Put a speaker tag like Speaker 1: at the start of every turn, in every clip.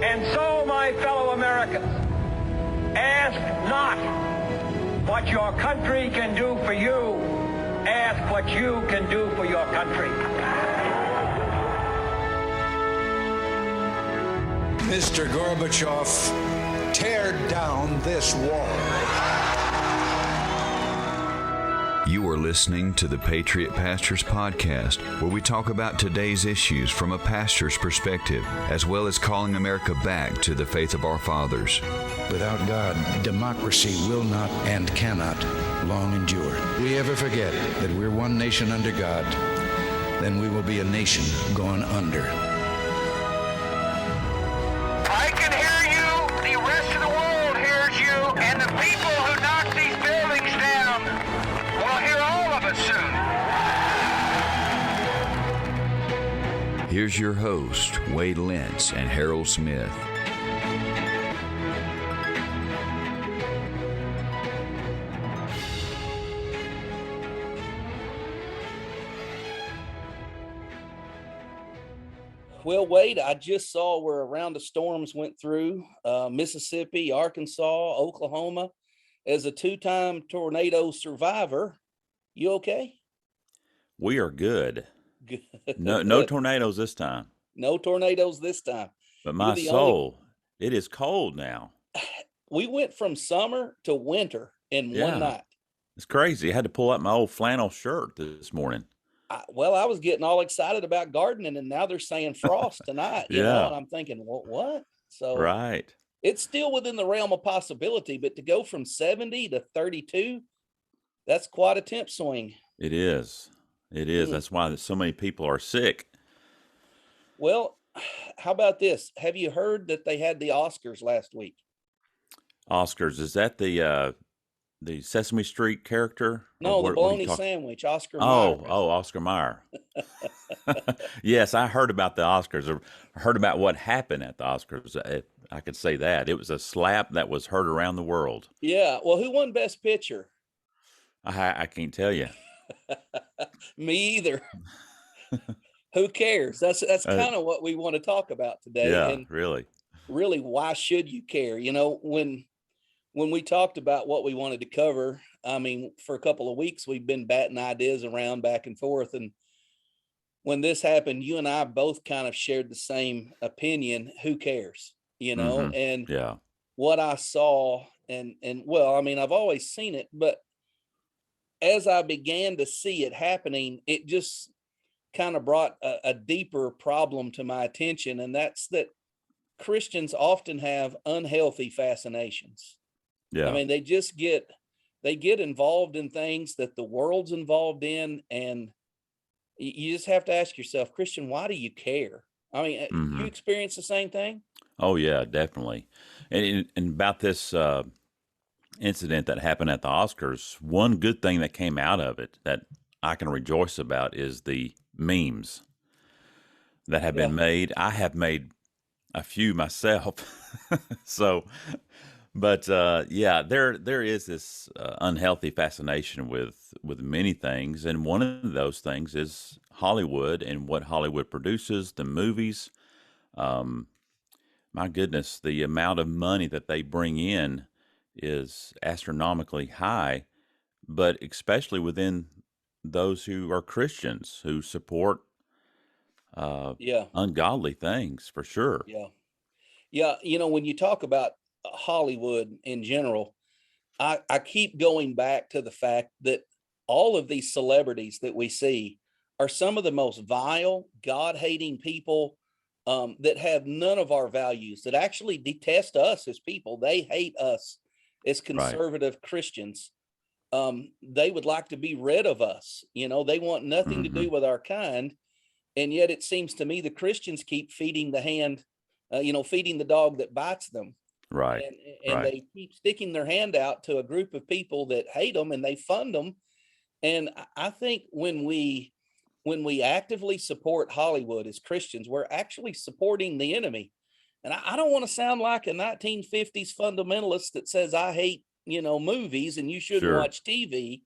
Speaker 1: And so, my fellow Americans, ask not what your country can do for you. Ask what you can do for your country.
Speaker 2: Mr. Gorbachev, tear down this wall.
Speaker 3: You are listening to the Patriot Pastors Podcast, where we talk about today's issues from a pastor's perspective, as well as calling America back to the faith of our fathers.
Speaker 2: Without God, democracy will not and cannot long endure. We ever forget that we're one nation under God, then we will be a nation gone under.
Speaker 4: I can hear you, the rest of the world hears you, and the people who knock these buildings down will hear all of us soon.
Speaker 3: Here's your host, Wade Lentz and Harold Smith.
Speaker 5: Well, Wade, I just saw where a round of storms went through Mississippi, Arkansas, Oklahoma. As a two-time tornado survivor, you okay?
Speaker 6: We are good.
Speaker 5: Good.
Speaker 6: No tornadoes this time.
Speaker 5: No tornadoes this time.
Speaker 6: But my soul, it is cold now.
Speaker 5: We went from summer to winter in one night.
Speaker 6: It's crazy. I had to pull out my old flannel shirt this morning.
Speaker 5: I was getting all excited about gardening, and now they're saying frost tonight. You know, and I'm thinking, what? So
Speaker 6: right.
Speaker 5: It's still within the realm of possibility, but to go from 70 to 32, that's quite a temp swing.
Speaker 6: It is. It is. That's why so many people are sick.
Speaker 5: Well, how about this? Have you heard that they had the Oscars last week?
Speaker 6: Oscars, is that the Sesame Street character?
Speaker 5: No, the bologna sandwich, Oscar Mayer.
Speaker 6: Oh, Oscar Mayer. Yes, I heard about the Oscars. I heard about what happened at the Oscars. I could say that. It was a slap that was heard around the world.
Speaker 5: Yeah. Well, who won Best Picture?
Speaker 6: I can't tell you.
Speaker 5: Me either. Who cares? That's kind of what we want to talk about today.
Speaker 6: Yeah,
Speaker 5: and
Speaker 6: really.
Speaker 5: Really, why should you care? You know, when we talked about what we wanted to cover, I mean, for a couple of weeks, we've been batting ideas around back and forth. And when this happened, you and I both kind of shared the same opinion. Who cares? You know, and what I saw and well, I mean, I've always seen it, but as I began to see it happening, it just kind of brought a deeper problem to my attention. And that's that Christians often have unhealthy fascinations.
Speaker 6: Yeah.
Speaker 5: I mean, they get involved in things that the world's involved in. And you just have to ask yourself, Christian, why do you care? I mean, you experience the same thing?
Speaker 6: Oh, yeah, definitely. And about this incident that happened at the Oscars, one good thing that came out of it that I can rejoice about is the memes that have been made. I have made a few myself. But there is this unhealthy fascination with many things. And one of those things is Hollywood and what Hollywood produces, the movies. My goodness, the amount of money that they bring in is astronomically high, but especially within those who are Christians who support ungodly things, for sure.
Speaker 5: Yeah. You know, when you talk about Hollywood in general, I keep going back to the fact that all of these celebrities that we see are some of the most vile, God-hating people that have none of our values, that actually detest us as people. They hate us as conservative Christians. They would like to be rid of us. You know, they want nothing to do with our kind. And yet it seems to me the Christians keep feeding the hand, feeding the dog that bites them.
Speaker 6: Right.
Speaker 5: And they keep sticking their hand out to a group of people that hate them and they fund them. And I think when we actively support Hollywood as Christians, we're actually supporting the enemy. And I don't want to sound like a 1950s fundamentalist that says I hate, movies and you shouldn't watch TV.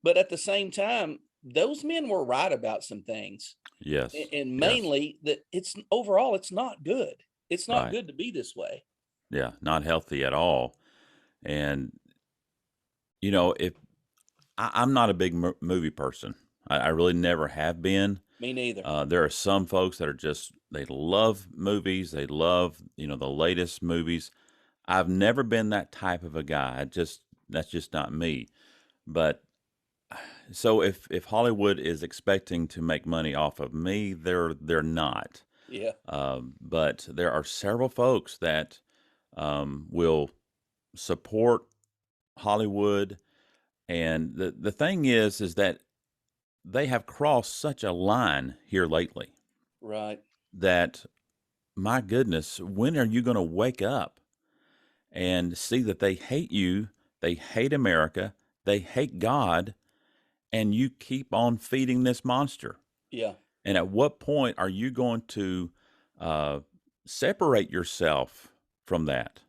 Speaker 5: But at the same time, those men were right about some things.
Speaker 6: Yes.
Speaker 5: And mainly that it's overall, it's not good. It's not
Speaker 6: Right.
Speaker 5: good to be this way.
Speaker 6: Yeah. Not healthy at all. And, if I'm not a big movie person, I really never have been.
Speaker 5: Me neither.
Speaker 6: There are some folks that are they love movies. They love, the latest movies. I've never been that type of a guy. That's just not me. But so if Hollywood is expecting to make money off of me, they're not.
Speaker 5: Yeah.
Speaker 6: But there are several folks that will support Hollywood, and the thing is that they have crossed such a line here lately
Speaker 5: Right.
Speaker 6: that, my goodness, when are you going to wake up and see that they hate you, they hate America, they hate God, and you keep on feeding this monster?
Speaker 5: Yeah.
Speaker 6: And at what point are you going to uh, separate yourself from that?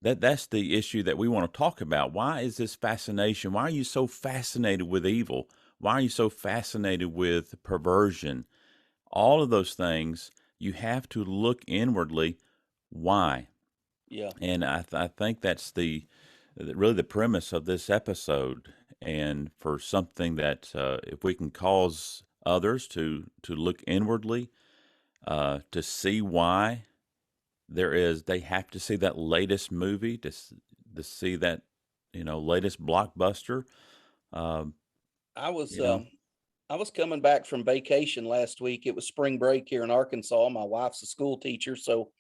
Speaker 6: That's the issue that we want to talk about. Why is this fascination? Why are you so fascinated with evil? Why are you so fascinated with perversion? All of those things, you have to look inwardly. Why?
Speaker 5: Yeah.
Speaker 6: And I think that's really the premise of this episode. And for something that, if we can cause others to look inwardly, to see why they have to see that latest movie, to see that, latest blockbuster. Um,
Speaker 5: I was
Speaker 6: you know,
Speaker 5: I was coming back from vacation last week. It was spring break here in Arkansas. My wife's a school teacher, so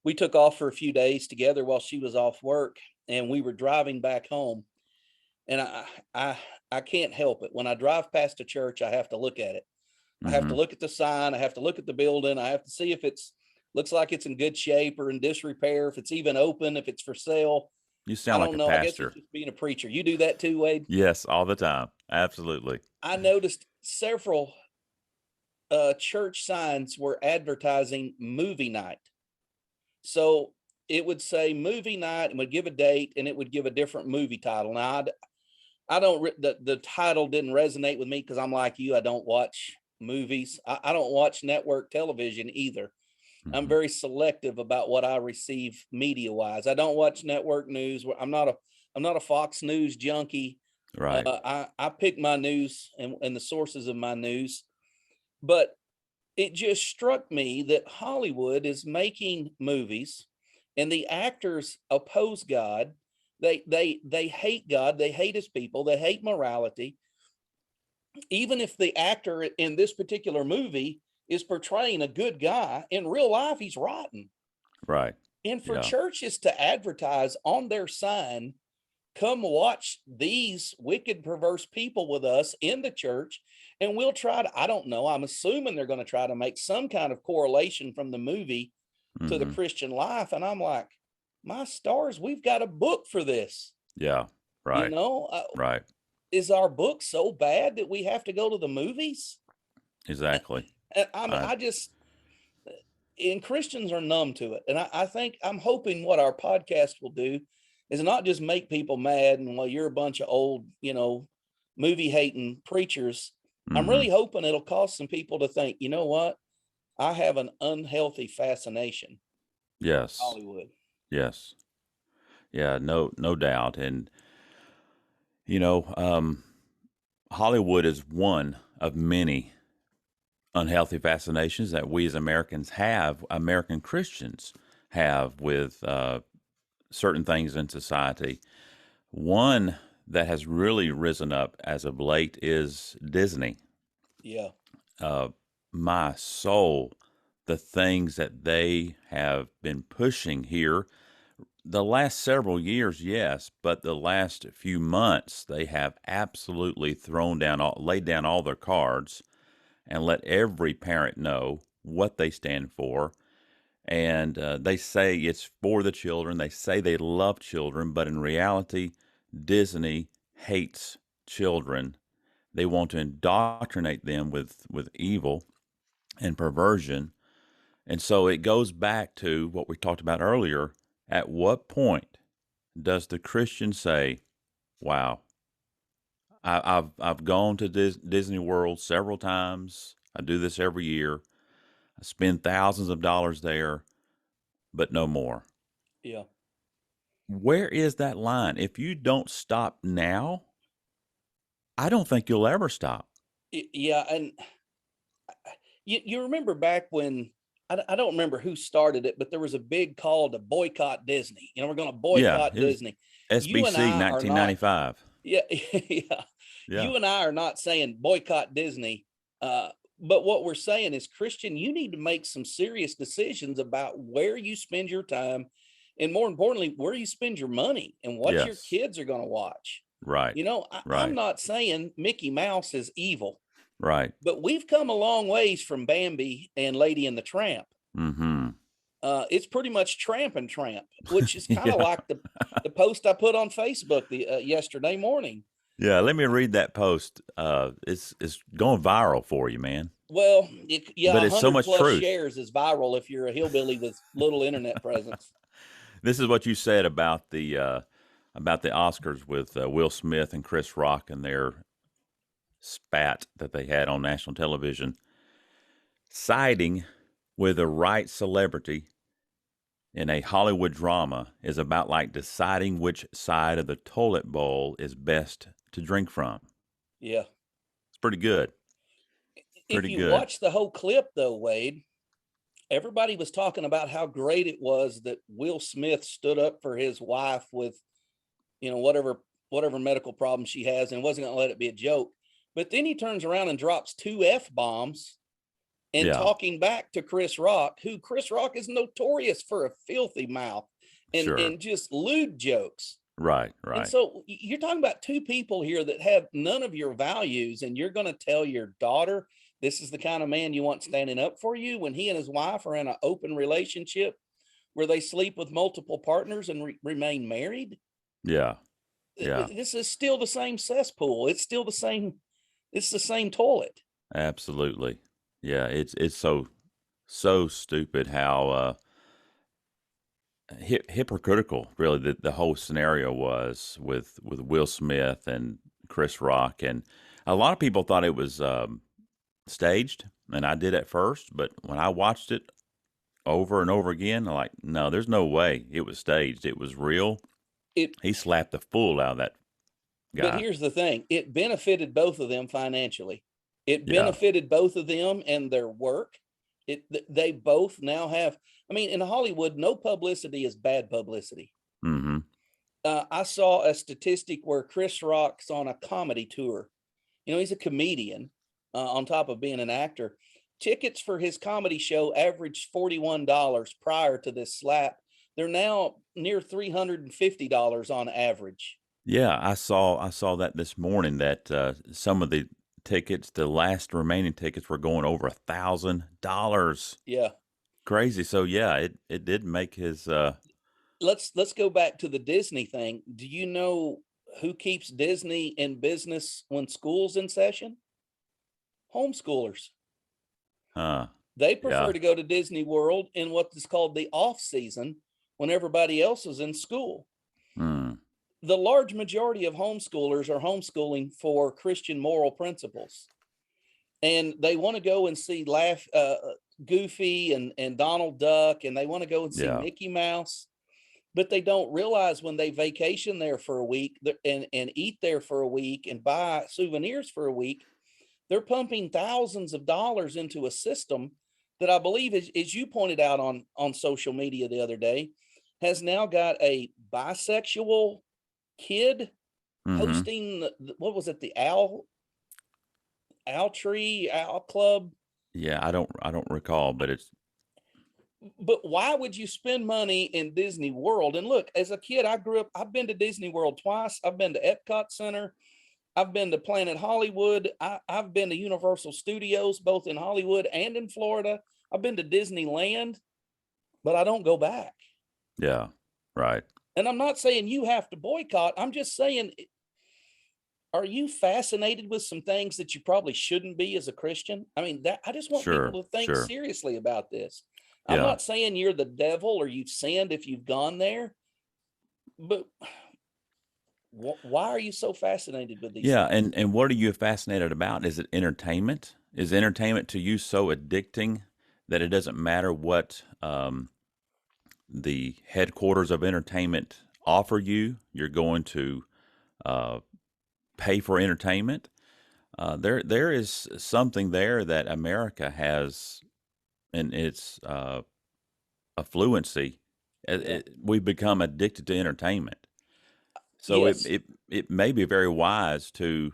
Speaker 5: we took off for a few days together while she was off work, and we were driving back home. And I I can't help it. When I drive past a church, I have to look at it. I have to
Speaker 6: mhm.
Speaker 5: look at the sign. I have to look at the building. I have to see if it's looks like it's in good shape or in disrepair, if it's even open, if it's for sale.
Speaker 6: You
Speaker 5: I
Speaker 6: sound like
Speaker 5: don't
Speaker 6: a
Speaker 5: know. I guess it's
Speaker 6: pastor.
Speaker 5: just being a preacher. You do that too, Wade?
Speaker 6: Yes, all the time. Absolutely.
Speaker 5: I noticed several church signs were advertising movie night. So it would say movie night and would give a date and it would give a different movie title. Now, I don't, the title didn't resonate with me because I'm like you. I don't watch movies. I don't watch network television either. I'm
Speaker 6: Mhm.
Speaker 5: very selective about what I receive media wise. I don't watch network news. I'm not a Fox News junkie.
Speaker 6: Right.
Speaker 5: I pick my news and the sources of my news, but it just struck me that Hollywood is making movies and the actors oppose God. They hate God, they hate his people, they hate morality. Even if the actor in this particular movie is portraying a good guy, in real life he's rotten.
Speaker 6: Right.
Speaker 5: And for
Speaker 6: Yeah.
Speaker 5: churches to advertise on their sign, come watch these wicked, perverse people with us in the church, and we'll try to, I don't know, I'm assuming they're going to try to make some kind of correlation from the movie to the
Speaker 6: Mhm.
Speaker 5: Christian life. And I'm like, my stars, we've got a book for this.
Speaker 6: Yeah.
Speaker 5: You
Speaker 6: Right.
Speaker 5: know,
Speaker 6: Right.
Speaker 5: is our book so bad that we have to go to the movies?
Speaker 6: Exactly.
Speaker 5: And I mean,
Speaker 6: I
Speaker 5: and Christians are numb to it. And I think I'm hoping what our podcast will do is not just make people mad and, well, you're a bunch of old, movie hating preachers. I'm
Speaker 6: mhm.
Speaker 5: really hoping it'll cause some people to think, you know what? I have an unhealthy fascination with
Speaker 6: Yes.
Speaker 5: Hollywood.
Speaker 6: Yes. Yeah, no doubt. And you know, um Hollywood is one of many unhealthy fascinations that we as American Christians have with certain things in society. One that has really risen up as of late is Disney.
Speaker 5: Yeah.
Speaker 6: Uh, my soul, the things that they have been pushing here the last several years, yes, but the last few months, they have absolutely laid down all their cards and let every parent know what they stand for. And they say it's for the children. They say they love children, but in reality, Disney hates children. They want to indoctrinate them with evil and perversion. And so it goes back to what we talked about earlier. At what point does the Christian say, "Wow, I've gone to Disney World several times. I do this every year. I spend thousands of dollars there, but no more.
Speaker 5: Yeah.
Speaker 6: Where is that line? If you don't stop now, I don't think you'll ever stop.
Speaker 5: Yeah. And you remember back when, I don't remember who started it, but there was a big call to boycott Disney. We're going to
Speaker 6: Yeah,
Speaker 5: boycott
Speaker 6: it was
Speaker 5: Disney. You and
Speaker 6: SBC
Speaker 5: I are not,
Speaker 6: 1995.
Speaker 5: yeah, yeah.
Speaker 6: Yeah.
Speaker 5: You and I are not saying boycott Disney. But what we're saying is, Christian, you need to make some serious decisions about where you spend your time, and more importantly, where you spend your money and what your
Speaker 6: Yes.
Speaker 5: kids are going to watch.
Speaker 6: Right.
Speaker 5: I'm
Speaker 6: Right.
Speaker 5: not saying Mickey Mouse is evil,
Speaker 6: Right.
Speaker 5: but we've come a long ways from Bambi and Lady and the Tramp.
Speaker 6: Mm-hmm.
Speaker 5: It's pretty much Tramp and Tramp, which is kind of
Speaker 6: Yeah.
Speaker 5: like the post I put on Facebook yesterday morning.
Speaker 6: Yeah. Let me read that post. It's going viral for you, man.
Speaker 5: Well, yeah,
Speaker 6: But it's so
Speaker 5: 100
Speaker 6: much
Speaker 5: plus
Speaker 6: truth.
Speaker 5: shares is viral if you're a hillbilly with little internet presence.
Speaker 6: This is what you said about the Oscars with Will Smith and Chris Rock and their spat that they had on national television. Siding with the right celebrity in a Hollywood drama is about like deciding which side of the toilet bowl is best to drink from.
Speaker 5: Yeah.
Speaker 6: It's pretty good.
Speaker 5: If
Speaker 6: Pretty
Speaker 5: you
Speaker 6: good.
Speaker 5: watch the whole clip, though, Wade, everybody was talking about how great it was that Will Smith stood up for his wife with, whatever medical problem she has, and wasn't going to let it be a joke. But then he turns around and drops 2 F-bombs and
Speaker 6: Yeah.
Speaker 5: talking back to Chris Rock, who Chris Rock is notorious for a filthy mouth and,
Speaker 6: Sure.
Speaker 5: and just lewd jokes.
Speaker 6: Right.
Speaker 5: And
Speaker 6: Right.
Speaker 5: so you're talking about 2 people here that have none of your values, and you're going to tell your daughter this is the kind of man you want standing up for you when he and his wife are in an open relationship where they sleep with multiple partners and remain married.
Speaker 6: Yeah. Yeah.
Speaker 5: This is still the same cesspool. It's still the same. It's the same toilet.
Speaker 6: Absolutely. Yeah. It's so stupid how hypocritical really the whole scenario was with Will Smith and Chris Rock, and a lot of people thought it was staged, and I did at first, but when I watched it over and over again, I'm like, no, there's no way it was staged. It was real. He slapped the fool out of that guy.
Speaker 5: But here's the thing: it benefited both of them financially. It
Speaker 6: Yeah.
Speaker 5: benefited both of them and their work. They both now have. I mean, in Hollywood, no publicity is bad publicity.
Speaker 6: Mm-hmm.
Speaker 5: I saw a statistic where Chris Rock's on a comedy tour. He's a comedian on top of being an actor. Tickets for his comedy show averaged $41 prior to this slap. They're now near $350 on average.
Speaker 6: Yeah, I saw that this morning that some of the tickets, the last remaining tickets, were going over $1,000.
Speaker 5: Yeah.
Speaker 6: Crazy. So yeah, it did make his.
Speaker 5: Let's go back to the Disney thing. Do you know who keeps Disney in business when school's in session? Homeschoolers. They prefer
Speaker 6: Yeah.
Speaker 5: to go to Disney World in what is called the off season when everybody else is in school.
Speaker 6: Mm,
Speaker 5: The large majority of homeschoolers are homeschooling for Christian moral principles. And they want to go and see Goofy and Donald Duck, and they want to go and see
Speaker 6: Yeah.
Speaker 5: Mickey Mouse, but they don't realize when they vacation there for a week and eat there for a week and buy souvenirs for a week, they're pumping thousands of dollars into a system that I believe, as you pointed out on social media the other day, has now got a bisexual kid
Speaker 6: mhm.
Speaker 5: hosting what was it, the Owl Club?
Speaker 6: Yeah, I don't recall, but it's
Speaker 5: But why would you spend money in Disney World? And look, as a kid, I've been to Disney World twice. I've been to Epcot Center. I've been to Planet Hollywood. I've been to Universal Studios, both in Hollywood and in Florida. I've been to Disneyland, but I don't go back.
Speaker 6: yeah, right.
Speaker 5: And I'm not saying you have to boycott. I'm just saying, are you fascinated with some things that you probably shouldn't be as a Christian? I mean, I just want
Speaker 6: Sure,
Speaker 5: people to think
Speaker 6: sure.
Speaker 5: seriously about this. I'm
Speaker 6: Yeah.
Speaker 5: not saying you're the devil or you've sinned if you've gone there, but why are you so fascinated with these
Speaker 6: Yeah,
Speaker 5: things?
Speaker 6: and what are you fascinated about? Is it entertainment? Is entertainment to you so addicting that it doesn't matter what the headquarters of entertainment offer you. You're going to pay for entertainment. There is something there that America has in its affluency. We've become addicted to entertainment. So
Speaker 5: Yes.
Speaker 6: it may be very wise to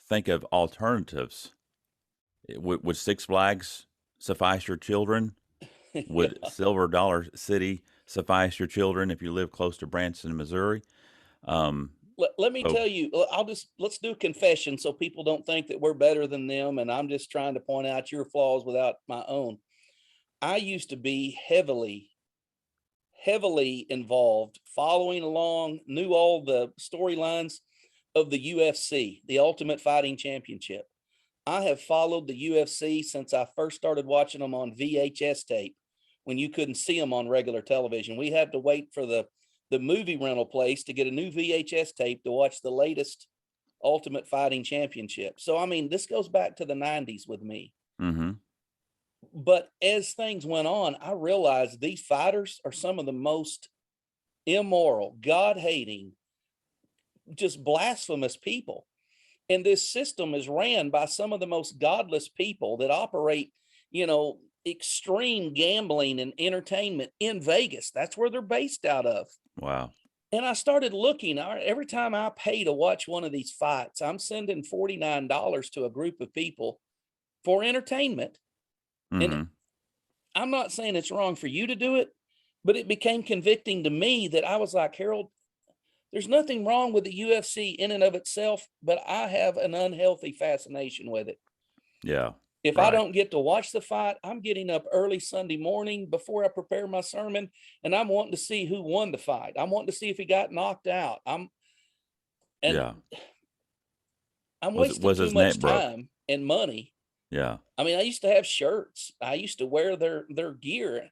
Speaker 6: think of alternatives. Would Six Flags suffice your children? Would
Speaker 5: Yeah.
Speaker 6: Silver Dollar City suffice your children if you live close to Branson, Missouri? Um,
Speaker 5: Let me
Speaker 6: so
Speaker 5: tell you, let's do a confession so people don't think that we're better than them. And I'm just trying to point out your flaws without my own. I used to be heavily involved, following along, knew all the storylines of the UFC, the Ultimate Fighting Championship. I have followed the UFC since I first started watching them on VHS tape when you couldn't see them on regular television. We had to wait for the movie rental place to get a new VHS tape to watch the latest Ultimate Fighting Championship. So, I mean, this goes back to the 90s with me.
Speaker 6: mm-hmm.
Speaker 5: But as things went on, I realized these fighters are some of the most immoral, God hating, just blasphemous people. And this system is ran by some of the most godless people that operate, extreme gambling and entertainment in Vegas. That's where they're based out of.
Speaker 6: Wow.
Speaker 5: And I started looking, every time I pay to watch one of these fights, I'm sending $49 to a group of people for entertainment.
Speaker 6: Mm-hmm.
Speaker 5: And I'm not saying it's wrong for you to do it, but it became convicting to me that I was like, Harold, there's nothing wrong with the UFC in and of itself, but I have an unhealthy fascination with it.
Speaker 6: Yeah.
Speaker 5: If
Speaker 6: right.
Speaker 5: I don't get to watch the fight, I'm getting up early Sunday morning before I prepare my sermon, and I'm wanting to see who won the fight. I'm wanting to see if he got knocked out. I'm wasting too much time and money.
Speaker 6: Yeah.
Speaker 5: I mean, I used to have shirts. I used to wear their gear.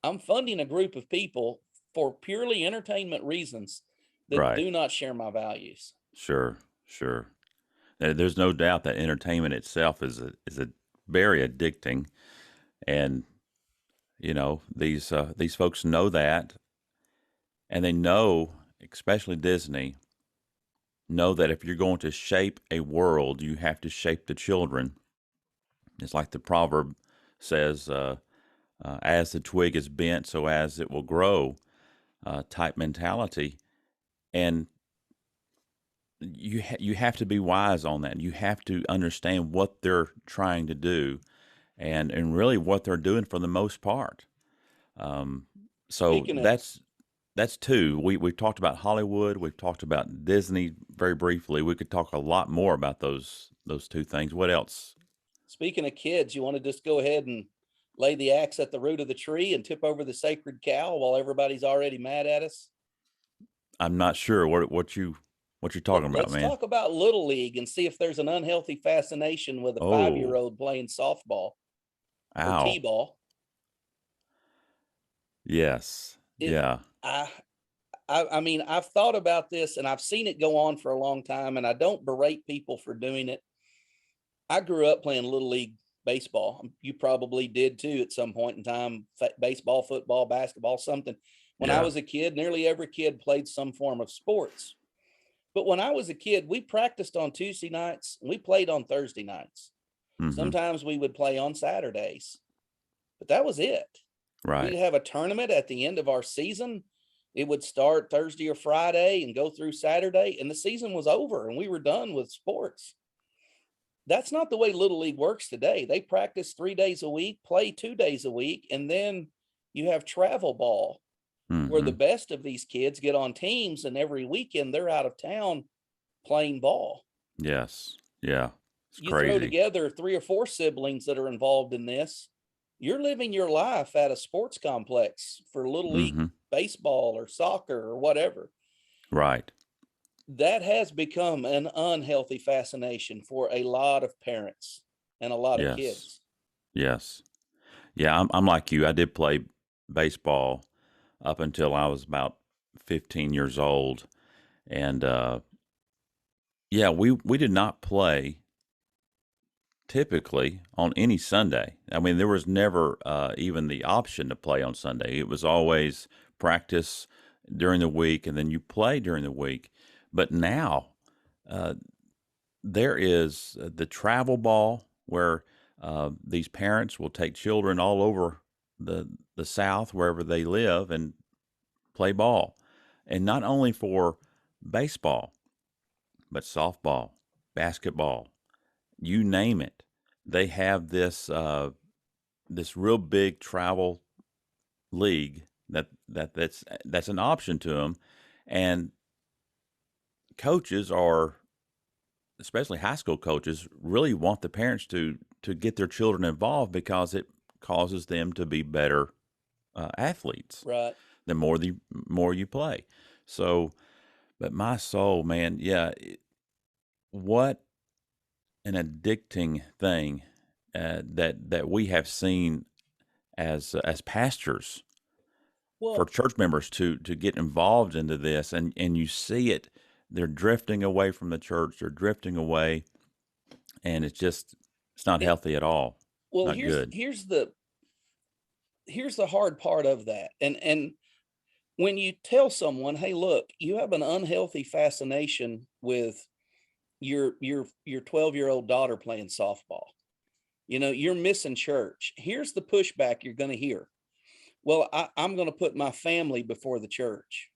Speaker 5: I'm funding a group of people for purely entertainment reasons that do not share my values.
Speaker 6: Sure. There's no doubt that entertainment itself is a very addicting, and these folks know that, and they know, especially Disney, know that if you're going to shape a world, you have to shape the children. It's like the proverb says, as the twig is bent, so as it will grow, type mentality. And you have to be wise on that. You have to understand what they're trying to do and really what they're doing for the most part. So that's two. We've talked about Hollywood. We've talked about Disney very briefly. We could talk a lot more about those two things. What else?
Speaker 5: Speaking of kids, you want to just go ahead and lay the axe at the root of the tree and tip over the sacred cow while everybody's already mad at us?
Speaker 6: I'm not sure what you're talking about, man.
Speaker 5: Let's talk about Little League and see if there's an unhealthy fascination with a 5-year-old playing softball or t-ball.
Speaker 6: Yes. Yeah.
Speaker 5: I mean, I've thought about this and I've seen it go on for a long time, and I don't berate people for doing it. I grew up playing Little League baseball. You probably did too at some point in time. Baseball, football, basketball, something. When I was a kid, nearly every kid played some form of sports. But when I was a kid, we practiced on Tuesday nights. We played on Thursday nights. Mm-hmm. Sometimes we would play on Saturdays. But that was it.
Speaker 6: Right.
Speaker 5: We'd have a tournament at the end of our season. It would start Thursday or Friday and go through Saturday, and the season was over and we were done with sports. That's not the way Little League works today. They practice 3 days a week, play 2 days a week, and then you have travel ball, where the best of these kids get on teams, and every weekend they're out of town playing ball.
Speaker 6: Yes. Yeah. It's
Speaker 5: you
Speaker 6: crazy.
Speaker 5: Throw together 3 or 4 siblings that are involved in this, you're living your life at a sports complex for Little League baseball or soccer or whatever.
Speaker 6: Right.
Speaker 5: That has become an unhealthy fascination for a lot of parents and a lot of kids.
Speaker 6: Yes. Yeah, I'm like you. I did play baseball up until I was about 15 years old. And we did not play typically on any Sunday. I mean, there was never even the option to play on Sunday. It was always practice during the week and then you play during the week. But now uh, there is the travel ball where these parents will take children all over the South, wherever they live, and play ball. And not only for baseball, but softball, basketball, you name it. They have this real big travel league that's an option to them, and coaches are, especially high school coaches, really want the parents to get their children involved because it causes them to be better athletes.
Speaker 5: Right.
Speaker 6: The more you play. So, but my soul, man, yeah, what an addicting thing that we have seen as pastors for
Speaker 5: Well,
Speaker 6: church members to get involved into this, and you see it. They're drifting away from the church. They're drifting away, and it's not
Speaker 5: it,
Speaker 6: healthy at all.
Speaker 5: well,
Speaker 6: Not good.
Speaker 5: here's the hard part of that. And when you tell someone, hey, look, you have an unhealthy fascination with your 12-year-old daughter playing softball. You're missing church. Here's the pushback you're going to hear. Well, I'm going to put my family before the church.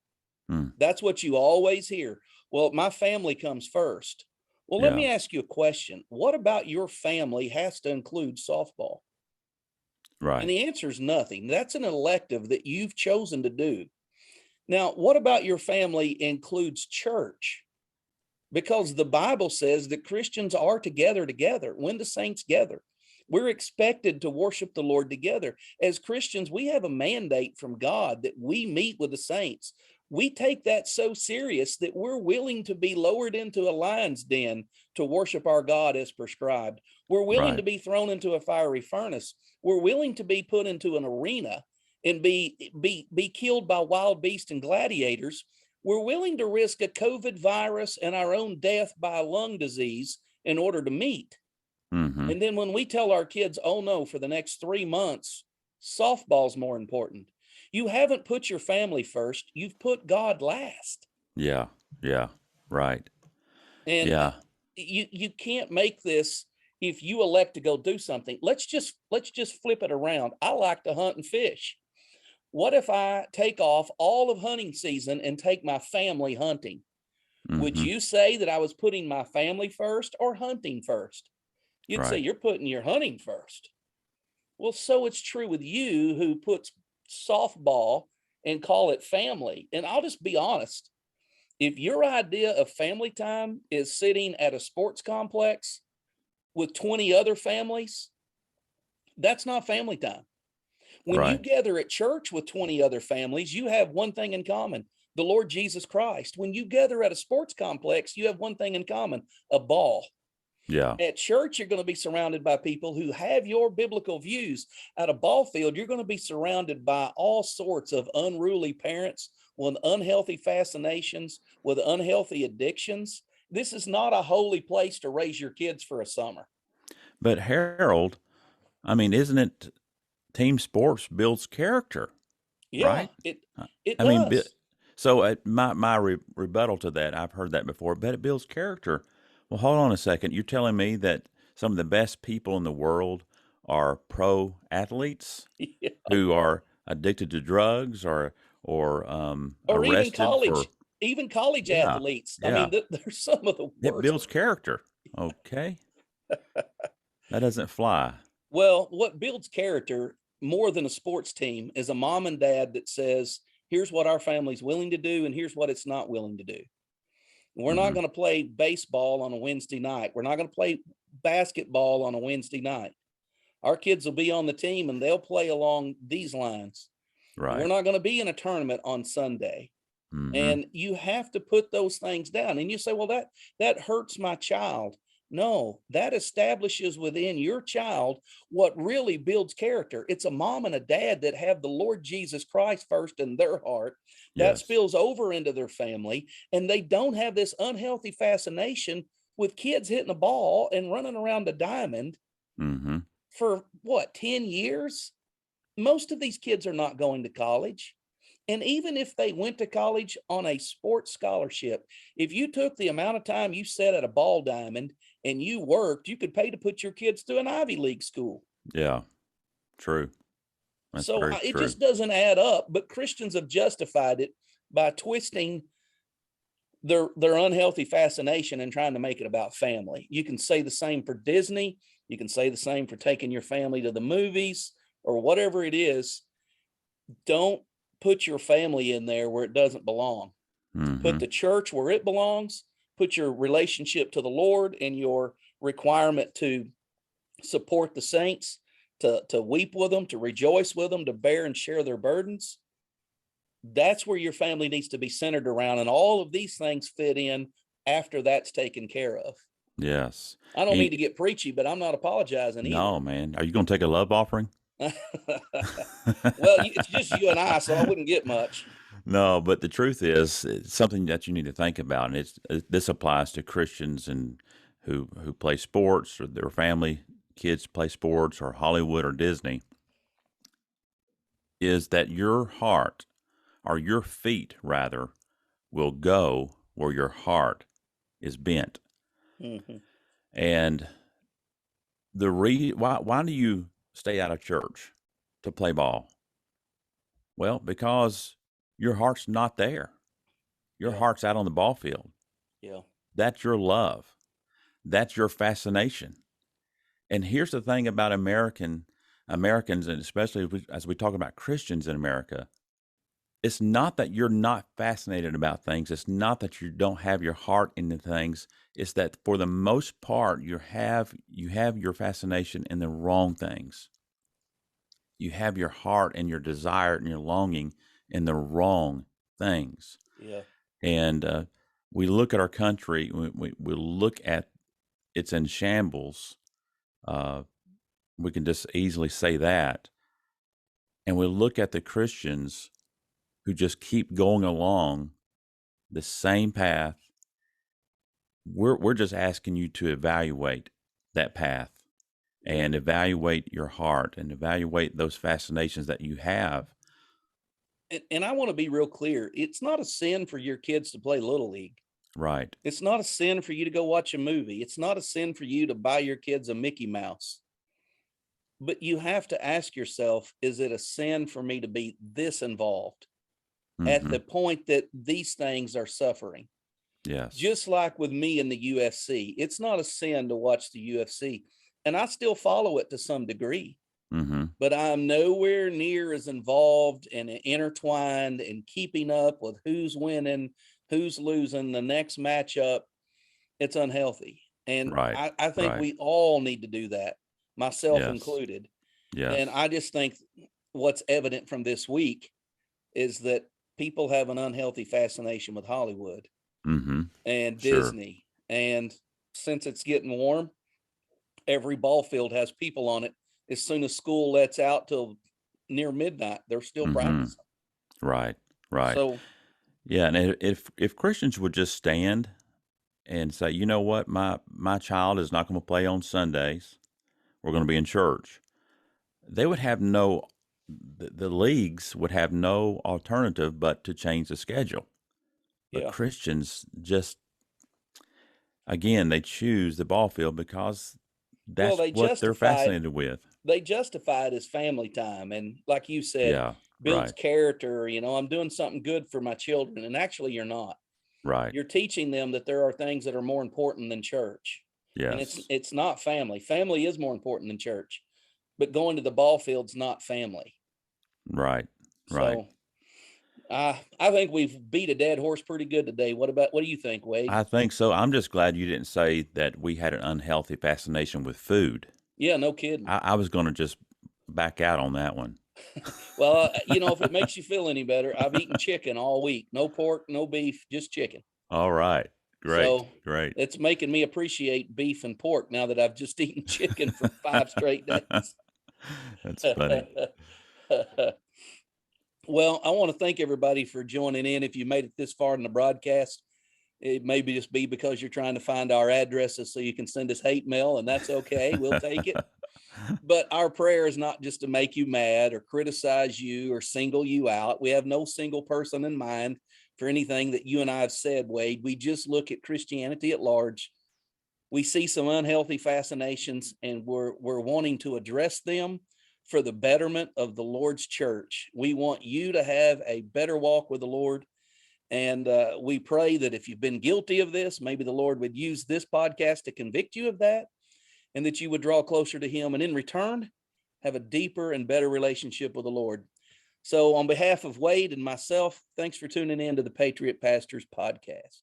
Speaker 6: Hmm.
Speaker 5: That's what you always hear. Well, my family comes first. Well, let
Speaker 6: Yeah.
Speaker 5: me ask you a question. What about your family has to include softball? And
Speaker 6: Right.
Speaker 5: the answer is nothing. That's an elective that you've chosen to do. Now, what about your family includes church? Because the Bible says that Christians are together when the saints gather. We're expected to worship the Lord together. As Christians, we have a mandate from God that we meet with the saints. We take that so serious that we're willing to be lowered into a lion's den to worship our God as prescribed. We're willing to
Speaker 6: Right.
Speaker 5: be thrown into a fiery furnace. We're willing to be put into an arena and be killed by wild beasts and gladiators. We're willing to risk a COVID virus and our own death by lung disease in order to meet.
Speaker 6: Mm-hmm.
Speaker 5: And then when we tell our kids, oh no, for the next 3 months, softball's more important. You haven't put your family first. You've put God last.
Speaker 6: Yeah. Yeah. Right.
Speaker 5: And
Speaker 6: Yeah.
Speaker 5: you can't make this if you elect to go do something. Let's just flip it around. I like to hunt and fish. What if I take off all of hunting season and take my family hunting? Would
Speaker 6: Mm-hmm.
Speaker 5: you say that I was putting my family first or hunting first? You'd say
Speaker 6: Right.
Speaker 5: you're putting your hunting first. Well, so it's true with you who puts softball and call it family. And I'll just be honest. If your idea of family time is sitting at a sports complex with 20 other families, that's not family time. When you
Speaker 6: Right.
Speaker 5: gather at church with 20 other families, you have one thing in common, the Lord Jesus Christ. When you gather at a sports complex, you have one thing in common, a ball.
Speaker 6: Yeah.
Speaker 5: At church, you're going to be surrounded by people who have your biblical views. At a ball field, you're going to be surrounded by all sorts of unruly parents with unhealthy fascinations, with unhealthy addictions. This is not a holy place to raise your kids for a summer.
Speaker 6: But Harold, I mean, isn't it team sports builds character,
Speaker 5: Yeah,
Speaker 6: right?
Speaker 5: it
Speaker 6: Uh,
Speaker 5: it
Speaker 6: I mean,
Speaker 5: does.
Speaker 6: so my rebuttal to that, I've heard that before, but it builds character. Well, hold on a second. You're telling me that some of the best people in the world are pro athletes
Speaker 5: Yeah.
Speaker 6: who are addicted to drugs or
Speaker 5: Or
Speaker 6: arrested for,
Speaker 5: even college
Speaker 6: yeah,
Speaker 5: athletes. I
Speaker 6: yeah.
Speaker 5: mean, they're some of the
Speaker 6: It
Speaker 5: worst.
Speaker 6: builds character. Okay. That doesn't fly.
Speaker 5: Well, what builds character more than a sports team is a mom and dad that says, here's what our family's willing to do, and here's what it's not willing to do. We're not
Speaker 6: Hmm.
Speaker 5: going to play baseball on a Wednesday night. We're not going to play basketball on a Wednesday night. Our kids will be on the team and they'll play along these lines. We're
Speaker 6: Right.
Speaker 5: not going to be in a tournament on Sunday.
Speaker 6: Hmm.
Speaker 5: And you have to put those things down. And you say, well, that hurts my child. No, that establishes within your child what really builds character. It's a mom and a dad that have the Lord Jesus Christ first in their heart. That
Speaker 6: Yes.
Speaker 5: spills over into their family, and they don't have this unhealthy fascination with kids hitting a ball and running around the diamond
Speaker 6: Hmm.
Speaker 5: for what, 10 years? Most of these kids are not going to college. And even if they went to college on a sports scholarship, if you took the amount of time you sat at a ball diamond and you worked, you could pay to put your kids through an Ivy League school.
Speaker 6: Yeah. True. That's
Speaker 5: So
Speaker 6: very
Speaker 5: it
Speaker 6: true.
Speaker 5: just doesn't add up. But Christians have justified it by twisting their unhealthy fascination and trying to make it about family. You can say the same for Disney. You can say the same for taking your family to the movies or whatever it is. Don't put your family in there where it doesn't belong. Put the church where it belongs. Put your relationship to the Lord and your requirement to support the saints, to weep with them, to rejoice with them, to bear and share their burdens. That's where your family needs to be centered around. And all of these things fit in after that's taken care of.
Speaker 6: Yes.
Speaker 5: I don't mean to get preachy, but I'm not apologizing either.
Speaker 6: No, man. Are you going to take a love offering?
Speaker 5: Well, it's just you and I, so I wouldn't get much.
Speaker 6: No, but the truth is, it's something that you need to think about, and this applies to Christians and who play sports, or their family kids play sports, or Hollywood or Disney. Is that your heart, or your feet rather, will go where your heart is bent.
Speaker 5: Mm-hmm.
Speaker 6: And why do you stay out of church to play ball? Well, because your heart's not there. Your heart's out on the ball field.
Speaker 5: Yeah.
Speaker 6: That's your love. That's your fascination. And here's the thing about Americans, and especially as we talk about Christians in America, it's not that you're not fascinated about things. It's not that you don't have your heart into things. It's that for the most part, you have your fascination in the wrong things. You have your heart and your desire and your longing in the wrong things.
Speaker 5: Yeah.
Speaker 6: And we look at our country, we look at it's in shambles. We can just easily say that. And we look at the Christians who just keep going along the same path. We're just asking you to evaluate that path and evaluate your heart and evaluate those fascinations that you have.
Speaker 5: And I want to be real clear. It's not a sin for your kids to play Little League.
Speaker 6: Right.
Speaker 5: It's not a sin for you to go watch a movie. It's not a sin for you to buy your kids a Mickey Mouse. But you have to ask yourself, is it a sin for me to be this involved at the point that these things are suffering?
Speaker 6: Yes.
Speaker 5: Just like with me in the UFC, it's not a sin to watch the UFC. And I still follow it to some degree. But I'm nowhere near as involved and intertwined and keeping up with who's winning, who's losing, the next matchup. It's unhealthy. And I think we all need to do that, myself included.
Speaker 6: Yes.
Speaker 5: And I just think what's evident from this week is that people have an unhealthy fascination with Hollywood and Disney. And since it's getting warm, every ball field has people on it. As soon as school lets out till near midnight, they're still practicing.
Speaker 6: Right.
Speaker 5: So,
Speaker 6: yeah, and if Christians would just stand and say, you know what, my child is not going to play on Sundays, we're going to be in church, they would have the leagues would have no alternative but to change the schedule. But Christians just, again, they choose the ball field because that's what they're fascinated with.
Speaker 5: They justify it as family time. And like you said, builds character. You know, I'm doing something good for my children. And actually, you're not.
Speaker 6: Right.
Speaker 5: You're teaching them that there are things that are more important than church.
Speaker 6: Yes.
Speaker 5: And it's not family. Family is more important than church. But going to the ball field's not family.
Speaker 6: Right.
Speaker 5: So I think we've beat a dead horse pretty good today. What do you think, Wade?
Speaker 6: I think so. I'm just glad you didn't say that we had an unhealthy fascination with food.
Speaker 5: Yeah, no kidding.
Speaker 6: I was going to just back out on that one.
Speaker 5: Well, if it makes you feel any better, I've eaten chicken all week. No pork, no beef, just chicken.
Speaker 6: All right. Great.
Speaker 5: So
Speaker 6: great.
Speaker 5: It's making me appreciate beef and pork now that I've just eaten chicken for 5 straight days.
Speaker 6: That's funny.
Speaker 5: Well, I want to thank everybody for joining in. If you made it this far in the broadcast, It may just be because you're trying to find our addresses so you can send us hate mail, and that's okay. We'll take it. But our prayer is not just to make you mad or criticize you or single you out. We have no single person in mind for anything that you and I have said, Wade. We just look at Christianity at large. We see some unhealthy fascinations, and we're wanting to address them for the betterment of the Lord's church. We want you to have a better walk with the Lord. And we pray that if you've been guilty of this, maybe the Lord would use this podcast to convict you of that, and that you would draw closer to him, and in return, have a deeper and better relationship with the Lord. So on behalf of Wade and myself, thanks for tuning in to the Patriot Pastors Podcast.